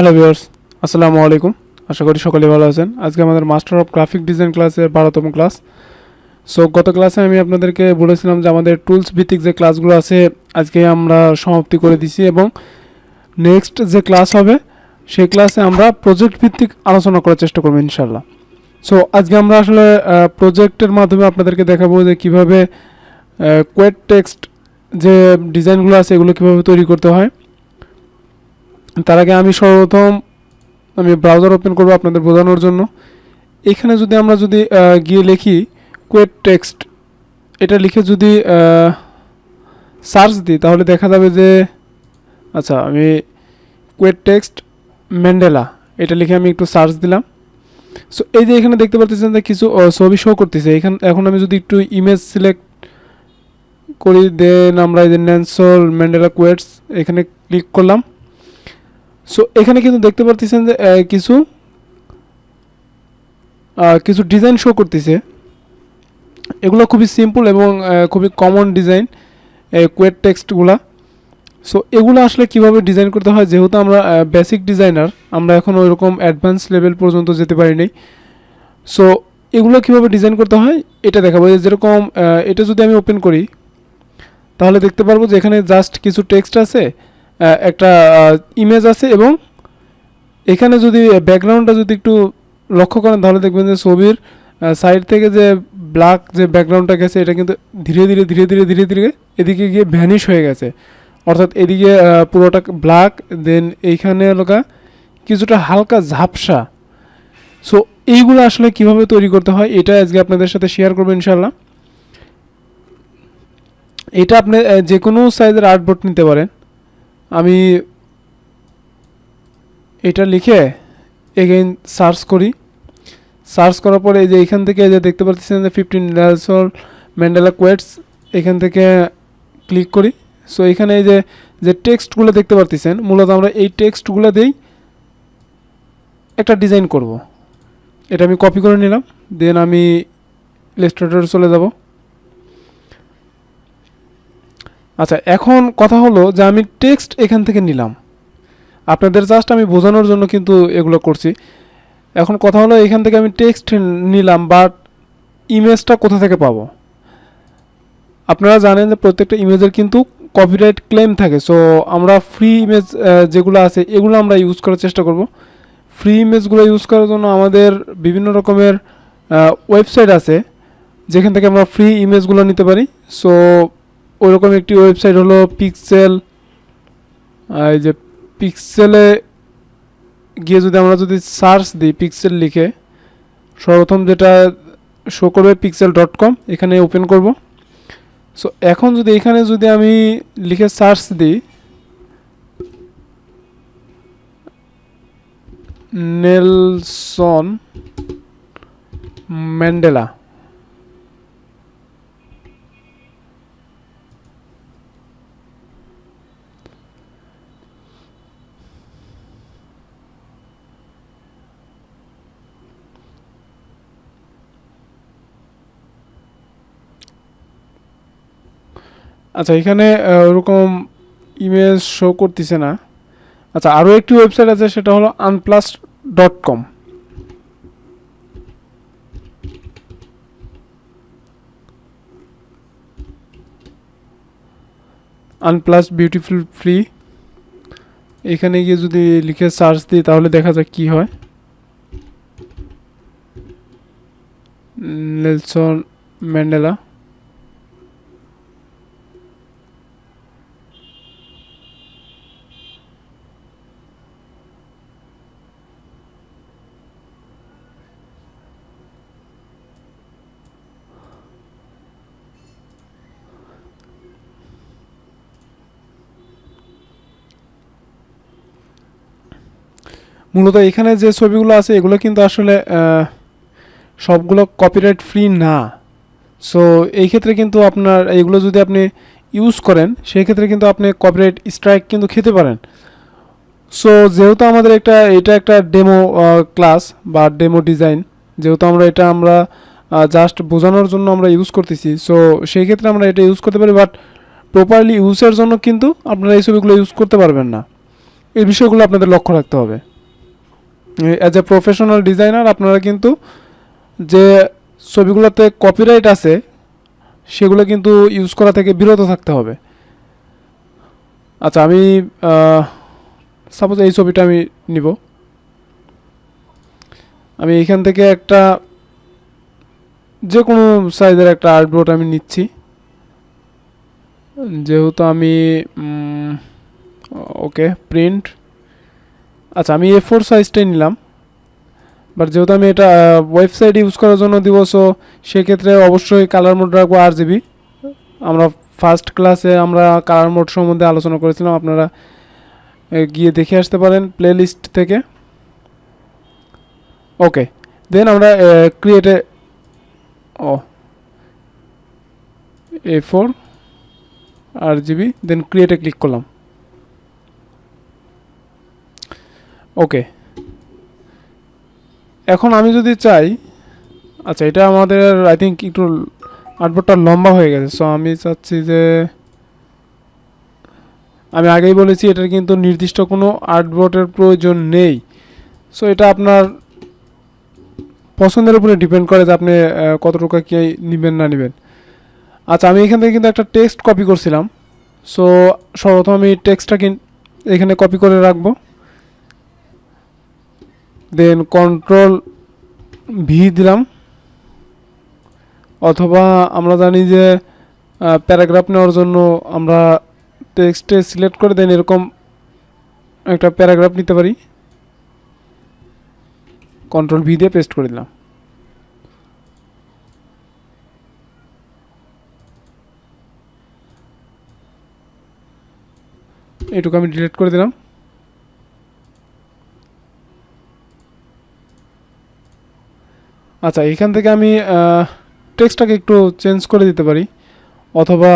Hello viewers, আসসালামু আলাইকুম। আশা করি সকলে ভালো আছেন। আজকে আমাদের মাস্টার অফ গ্রাফিক ডিজাইন ক্লাসের 12তম ক্লাস। সো গত ক্লাসে আমি আপনাদেরকে বলেছিলাম যে আমাদের টুলস ভিত্তিক যে ক্লাসগুলো আছে আজকে আমরা সমাপ্তি করে দিছি এবং নেক্সট যে ক্লাস হবে সেই ক্লাসে আমরা প্রজেক্ট ভিত্তিক আলোচনা করার চেষ্টা করব ইনশাআল্লাহ। সো আজকে আমরা আসলে প্রজেক্টের মাধ্যমে আপনাদেরকে দেখাবো যে কীভাবে কোয়েট টেক্সট যে ডিজাইনগুলো আছে এগুলো কীভাবে তৈরি করতে হয়। তার আগে আমি সর্বপ্রথম ব্রাউজার ওপেন করব আপনাদের বোঝানোর জন্য। এখানে যদি আমরা গিয়ে লিখি কোয়েট টেক্সট, এটা লিখে যদি সার্চ দিই তাহলে দেখা যাবে যে আচ্ছা আমি কোয়েট টেক্সট ম্যান্ডেলা এটা লিখে আমি একটু সার্চ দিলাম। সো এই যে এখানে দেখতে পাচ্ছেন যে কিছু ছবি শো করতেছে। এখন আমি যদি একটু ইমেজ সিলেক্ট করি, দেন আমরা এই যে ন্যানসল ম্যান্ডেলা কোয়েটস এখানে ক্লিক করলাম। সো এখানে কিন্তু দেখতে পাচ্ছেন যে কিছু ডিজাইন শো করতেছে। এগুলো খুবই সিম্পল এবং খুবই কমন ডিজাইন কোয়েট টেক্সটগুলো। সো এগুলো আসলে কিভাবে ডিজাইন করতে হয়, যেহেতু আমরা বেসিক ডিজাইনার, আমরা এখন ওইরকম অ্যাডভান্স লেভেল পর্যন্ত যেতে পারিনি। সো এগুলো কিভাবে ডিজাইন করতে হয় এটা দেখাবো। যেরকম এটা যদি আমি ওপেন করি তাহলে দেখতে পারবো যে এখানে জাস্ট কিছু টেক্সট আছে, একটা ইমেজ আছে এবং এখানে যদি ব্যাকগ্রাউন্ডটা যদি একটু লক্ষ্য করেন তাহলে দেখবেন যে ছবির সাইড থেকে যে ব্ল্যাক যে ব্যাকগ্রাউন্ডটা গেছে এটা কিন্তু ধীরে ধীরে এদিকে গিয়ে ভ্যানিশ হয়ে গেছে। অর্থাৎ এদিকে পুরোটা ব্ল্যাক, দেন এইখানে লোকা কিছুটা হালকা ঝাপসা। সো এইগুলো আসলে কিভাবে তৈরি করতে হয় এটা আজকে আপনাদের সাথে শেয়ার করবো ইনশাল্লাহ। এটা আপনি যে কোনো সাইজের আর্টবোর্ড নিতে পারেন। আমি এটা লিখে এগেইন সার্চ করি। সার্চ করার পরে এই যে এখান থেকে যে দেখতে পাচ্ছেন যে 15 ন্যানসল ম্যান্ডেলা কোয়েটস, এখান থেকে ক্লিক করি। সো এখানে এই যে টেক্সটগুলো দেখতে পাচ্ছেন, মূলত আমরা এই টেক্সটগুলো দিয়েই একটা ডিজাইন করব। এটা আমি কপি করে নিলাম, দেন আমি ইলাস্ট্রেটরে চলে যাব। আচ্ছা, এখন কথা হলো যে আমি টেক্সট এখান থেকে নিলাম, আপনাদের জাস্ট আমি বোঝানোর জন্য কিন্তু এগুলো করছি। এখন কথা হলো এখান থেকে আমি টেক্সট নিলাম, বাট ইমেজটা কোথা থেকে পাবো? আপনারা জানেন যে প্রত্যেকটা ইমেজের কিন্তু কপিরাইট ক্লেম থাকে। সো আমরা ফ্রি ইমেজ যেগুলো আছে এগুলো আমরা ইউজ করার চেষ্টা করব। ফ্রি ইমেজগুলো ইউজ করার জন্য আমাদের বিভিন্ন রকমের ওয়েবসাইট আছে যেখান থেকে আমরা ফ্রি ইমেজগুলো নিতে পারি। সো ওইরকম একটি ওয়েবসাইট হলো পিক্সেল। এই যে পিক্সেলে গিয়ে আমরা যদি সার্চ দিই পিক্সেল লিখে, সর্বপ্রথম যেটা শো করবে pixel.com, এখানে ওপেন করব। সো এখন এখানে আমি লিখে সার্চ দিই নেলসন ম্যান্ডেলা, আচ্ছা এখানে ওরকম ইমেজ শো করতেছে না। আচ্ছা, আরও একটি ওয়েবসাইট আছে, সেটা হলো unplus.com। আনপ্লাস বিউটিফুল ফ্রি, এখানে গিয়ে যদি লিখে সার্চ দিই তাহলে দেখা যাক কি হয়। নেলসন ম্যান্ডেলা, মূলত এখানে যে ছবিগুলো আছে এগুলো কিন্তু আসলে সবগুলো কপিরাইট ফ্রি না। সো এই ক্ষেত্রে কিন্তু আপনার এইগুলো যদি আপনি ইউজ করেন সেই ক্ষেত্রে কিন্তু আপনি কপিরাইট স্ট্রাইক কিন্তু খেতে পারেন। সো যেহেতু আমাদের এটা একটা ডেমো ক্লাস বা ডেমো ডিজাইন, যেহেতু আমরা জাস্ট বোঝানোর জন্য আমরা ইউজ করতেছি, সো সেই ক্ষেত্রে আমরা এটা ইউজ করতে পারি, বাট প্রপারলি ইউজের জন্য কিন্তু আপনারা এই ছবিগুলো ইউজ করতে পারবেন না। এই বিষয়গুলো আপনাদের লক্ষ্য রাখতে হবে। অ্যাজ এ প্রফেশনাল ডিজাইনার আপনারা কিন্তু যে ছবিগুলোতে কপিরাইট আছে সেগুলো কিন্তু ইউজ করা থেকে বিরত থাকতে হবে। আচ্ছা, আমি সাপোজ এই ছবিটা আমি নিব, আমি এখান থেকে একটা যে কোনো সাইজের একটা আর্টবোর্ড আমি নিচ্ছি, যেহেতু আমি ওকে প্রিন্ট, আচ্ছা আমি A4 সাইজটাই নিলাম, বাট যেহেতু আমি এটা ওয়েবসাইট ইউজ করার জন্য দিব, সো সেক্ষেত্রে অবশ্যই কালার মোড রাখবো RGB। আমরা ফার্স্ট ক্লাসে আমরা কালার মোড সম্বন্ধে আলোচনা করেছিলাম, আপনারা গিয়ে দেখে আসতে পারেন প্লে লিস্ট থেকে। ওকে, দেন আমরা ক্রিয়েটে A4 RGB, দেন ক্রিয়েটে ক্লিক করলাম। ওকে, এখন আমি যদি চাই, আচ্ছা এটা আমাদের আই থিঙ্ক একটু আর্টবোর্ডটা লম্বা হয়ে গেছে, সো আমি চাচ্ছি যে, আমি আগেই বলেছি এটার কিন্তু নির্দিষ্ট কোনো আর্টবোর্ডের প্রয়োজন নেই। সো এটা আপনার পছন্দের উপরে ডিপেন্ড করে যে আপনি কতটুকু কি নেবেন না নেবেন। আচ্ছা, আমি এখান থেকে কিন্তু একটা টেক্সট কপি করছিলাম, সো সর্বপ্রথম আমি টেক্সটটাকে এখানে কপি করে রাখবো, দেন Ctrl+V দিলাম, অথবা আমরা জানি যে প্যারাগ্রাফ নেওয়ার জন্য আমরা টেক্সটে সিলেক্ট করে দেন এরকম একটা প্যারাগ্রাফ নিতে পারি, Ctrl+V দিয়ে পেস্ট করে দিলাম। এটুকু আমি ডিলিট করে দিলাম। আচ্ছা, এখান থেকে আমি টেক্সটটাকে একটু চেঞ্জ করে দিতে পারি, অথবা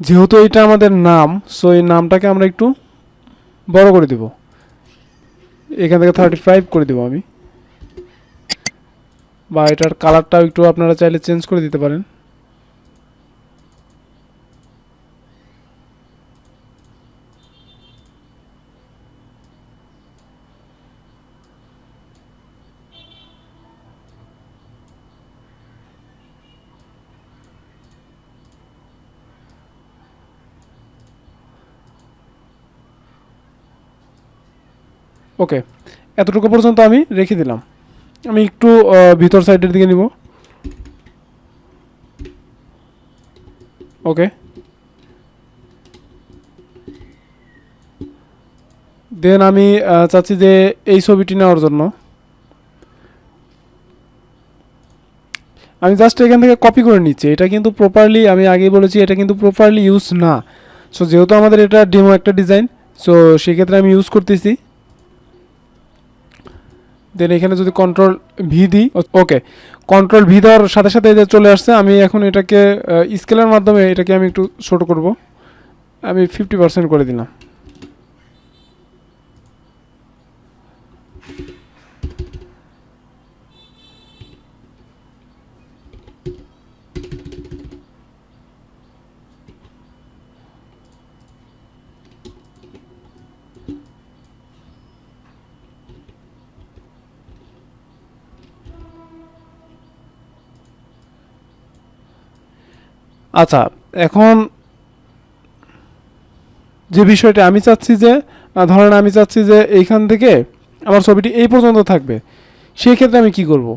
যেহেতু এটা আমাদের নাম, সো এই নামটাকে আমরা একটু বড় করে দেব, এখান থেকে 35 করে দেব আমি, বা এটার কালারটাও একটু আপনারা চাইলে চেঞ্জ করে দিতে পারেন। ওকে, এতটুকু পর্যন্ত আমি রেখে দিলাম। আমি একটু ভিতর সাইডের দিকে নিব। ওকে, দেন আমি চাচ্ছি যে এই ছবিটি নেওয়ার জন্য আমি জাস্ট এখান থেকে কপি করে নিচ্ছি। এটা কিন্তু প্রপারলি, আমি আগেই বলেছি এটা কিন্তু প্রপারলি ইউজ না। সো যেহেতু আমাদের এটা ডেমো একটা ডিজাইন, সো সেক্ষেত্রে আমি ইউজ করতেছি। দেন এখানে যদি Ctrl+V দিই, ওকে Ctrl+V দেওয়ার সাথে সাথে যে চলে আসছে। আমি এখন এটাকে স্কেলের মাধ্যমে এটাকে আমি একটু ছোট করব, আমি 50% করে দিলাম। আচ্ছা, এখন যে বিষয়টা আমি চাচ্ছি যে, ধরেন আমি চাচ্ছি যে এইখান থেকে আমার ছবিটি এই পর্যন্ত থাকবে, সেই ক্ষেত্রে আমি কি করব?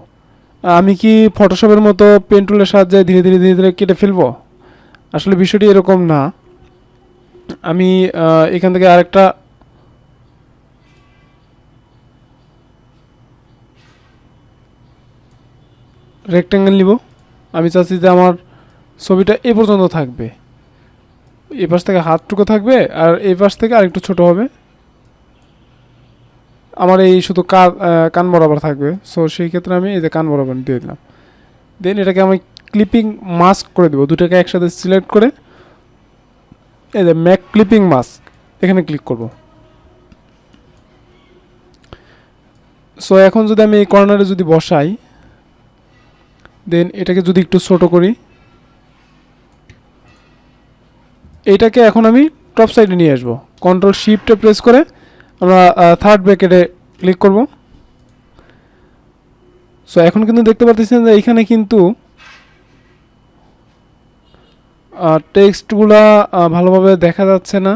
আমি কি ফটোশপের মতো পেন টুলের সাহায্যে ধীরে ধীরে ধীরে ধীরে কেটে ফেলবো? আসলে বিষয়টি এরকম না। আমি এখান থেকে আরেকটা রেক্ট্যাঙ্গেল নিব। আমি চাচ্ছি যে আমার ছবিটা এই পর্যন্ত থাকবে, এই পাশ থেকে হাতটুকু থাকবে, আর এই পাশ থেকে আরেকটু ছোট হবে, আমার এই শুধু কান বরাবর থাকবে। সো সেই ক্ষেত্রে আমি এই যে কান বরাবর দিয়ে দিলাম। দেন এটাকে আমি ক্লিপিং মাস্ক করে দেবো, দুটাকে একসাথে সিলেক্ট করে এই যে ম্যাক ক্লিপিং মাস্ক এখানে ক্লিক করব। সো এখন যদি আমি এই কর্নারে যদি বসাই, দেন এটাকে যদি একটু ছোট করি, এইটাকে এখন আমি টপ সাইডে নিয়ে আসবো। কন্ট্রোল শিফটে প্রেস করে আমরা থার্ড ব্র্যাকেটে ক্লিক করব। সো এখন কিন্তু দেখতে পাচ্ছেন যে এইখানে কিন্তু টেক্সটগুলা ভালোভাবে দেখা যাচ্ছে না।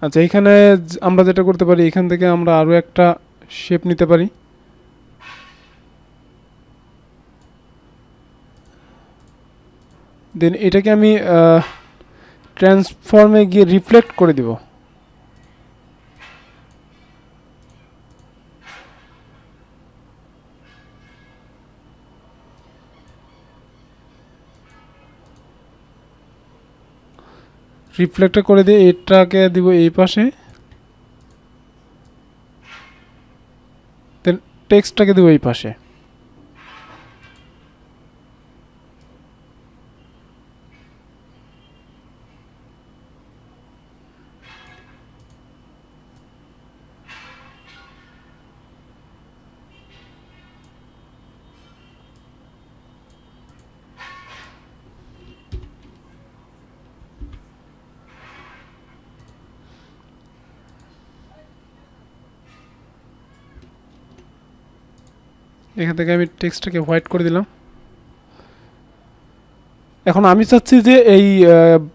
আচ্ছা, এইখানে আমরা যেটা করতে পারি, এখান থেকে আমরা আরও একটা শেপ নিতে পারি। দেন এটাকে আমি ট্রান্সফর্মে গিয়ে রিফ্লেক্ট করে দিব। রিফ্লেক্ট করে দিয়ে এটাকে দিব এই পাশে, দেন টেক্সটটাকে দিব এই পাশে। এখান থেকে আমি টেক্সটটাকে হোয়াইট করে দিলাম। এখন আমি চাচ্ছি যে এই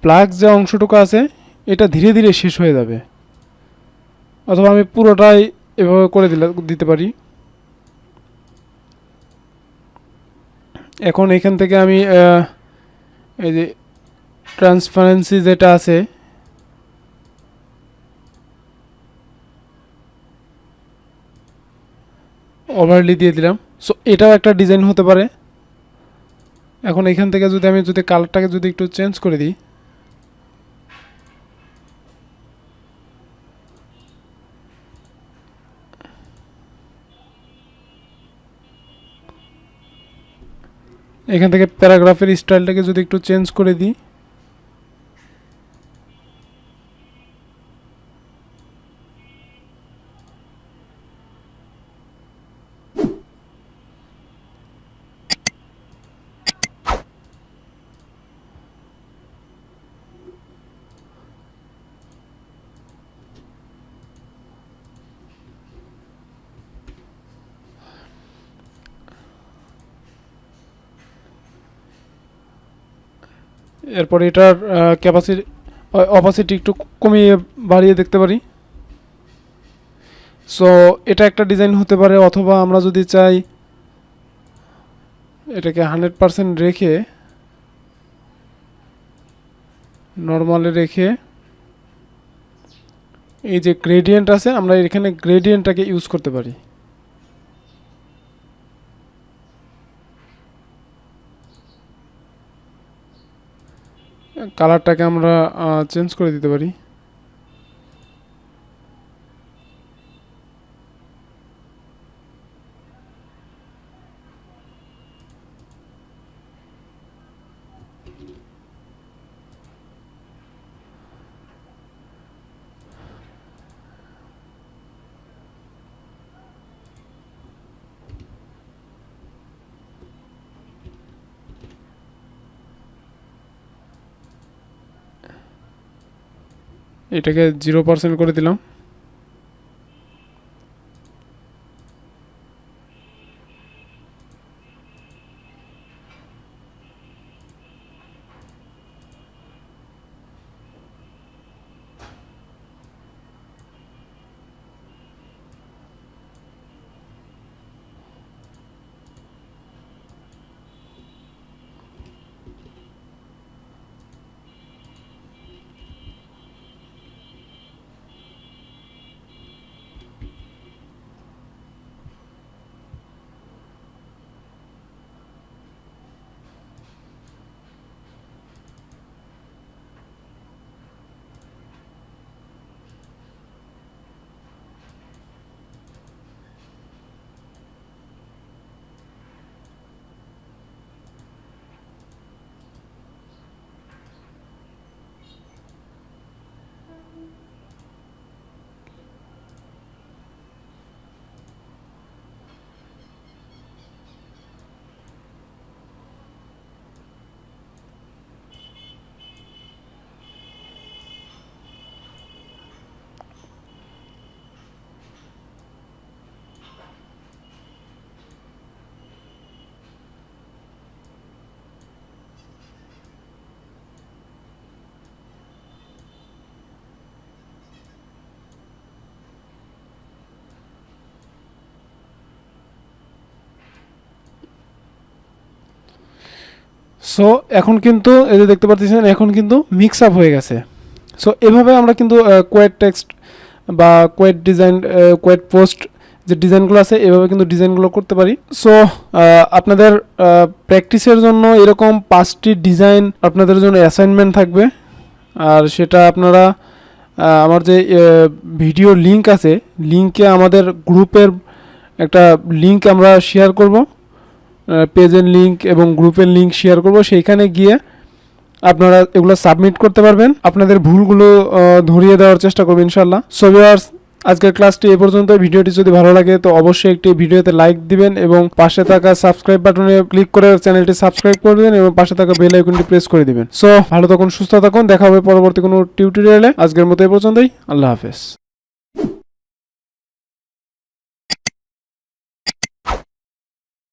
ব্ল্যাক যে অংশটুকু আছে এটা ধীরে ধীরে শেষ হয়ে যাবে, অথবা আমি পুরোটাই এভাবে করে দিতে পারি। এখন এখান থেকে আমি এই যে ট্রান্সপারেন্সি যেটা আছে ওভারলি দিয়ে দিলাম। সো এটাও একটা ডিজাইন হতে পারে। এখন এখান থেকে যদি কালারটাকে একটু চেঞ্জ করে দিই, এখান থেকে প্যারাগ্রাফের স্টাইলটাকে একটু চেঞ্জ করে দিই, এরপর এটার ক্যাপাসিটি অপাসিটি একটু কমিয়ে বাড়িয়ে দেখতে পারি। সো এটা একটা ডিজাইন হতে পারে, অথবা আমরা যদি চাই এটাকে 100% রেখে নর্মালে রেখে এই যে গ্রেডিয়েন্ট আছে আমরা এখানে গ্রেডিয়েন্টটাকে ইউজ করতে পারি। কালারটাকে আমরা চেঞ্জ করে দিতে পারি। এটাকে 0% করে দিলাম। সো এখন কিন্তু এই যে দেখতে পাচ্ছেন এখন কিন্তু মিক্স আপ হয়ে গেছে। সো এভাবে আমরা কিন্তু কোয়েট টেক্সট বা কোয়েট ডিজাইন কোয়েট পোস্ট যে ডিজাইনগুলো আছে এভাবে কিন্তু ডিজাইনগুলো করতে পারি। সো আপনাদের প্র্যাকটিসের জন্য এরকম 5টি ডিজাইন আপনাদের জন্য অ্যাসাইনমেন্ট থাকবে। আর সেটা আপনারা আমার যে ভিডিও লিংক আছে লিংকে আমাদের গ্রুপের একটা লিংক আমরা শেয়ার করব, পেজের লিংক এবং গ্রুপের লিংক শেয়ার করব, সেইখানে গিয়ে আপনারা এগুলো সাবমিট করতে পারবেন। আপনাদের ভুলগুলো ধরিয়ে দেওয়ার চেষ্টা করব ইনশাআল্লাহ। সো ভিউয়ার্স, আজকের ক্লাসটি এই পর্যন্ত। ভিডিওটি যদি ভালো লাগে তো অবশ্যই একটি ভিডিওতে লাইক দিবেন এবং পাশে থাকা সাবস্ক্রাইব বাটনে ক্লিক করে চ্যানেলটি সাবস্ক্রাইব করে দেবেন এবং পাশে থাকা বেল আইকনটি প্রেস করে দিবেন। সো ভালো থাকুন, সুস্থ থাকুন, দেখা হবে পরবর্তী কোনো টিউটোরিয়ালে। আজকের মতো এই পর্যন্তই, আল্লাহ হাফেজ।